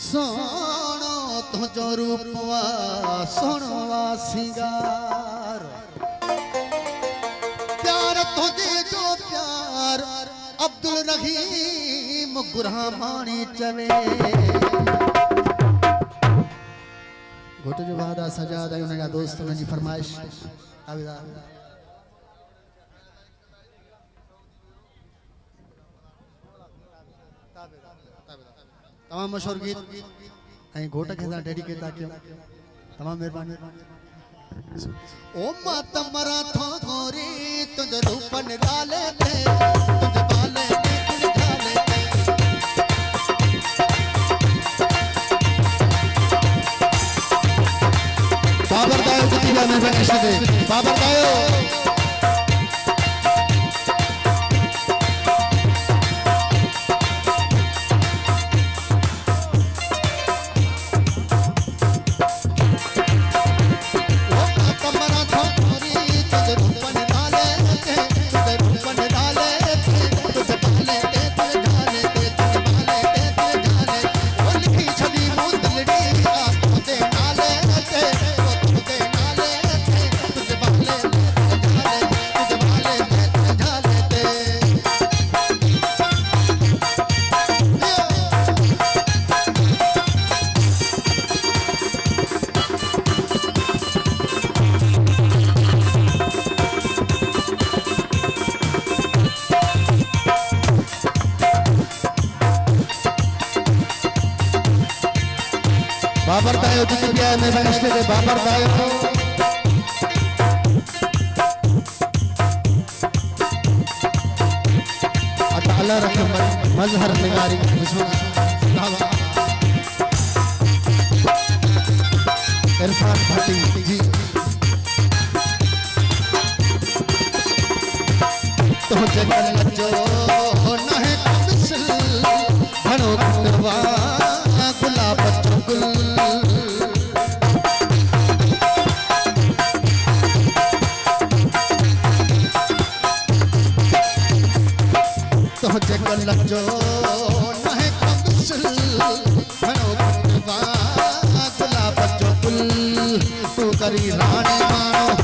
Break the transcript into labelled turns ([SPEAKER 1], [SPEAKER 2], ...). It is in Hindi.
[SPEAKER 1] सोनो तुझो रूपवा सोनवा सिंगार प्यार तुझे जो प्यार अब्दुल रहीम गुरहामानी चवे घोट जो वादा सजाद है उनका दोस्त उनकी फरमाइश आविदा तमाम मशहूर गीत घोट के साथ डेडिकेट किया तमाम मेहरबानी ओ माता मरा थो गोरी तुझे रूप निराले थे तुझे बाले तुझे ढाले बाबर दायो जितिया मेहरबानी शदे बाबर दायो बाबर दायो जितिया मेहरबानी शदे बाबर दायो अताला रकम मजहर निगारी इरफान भट्टी जी तो जगल जो न है कबिसल घणो करवा गुलाब चुगल तो जगल जो न है कबिसल घणो करवा गुलाब चुगल तू करी राणे मानो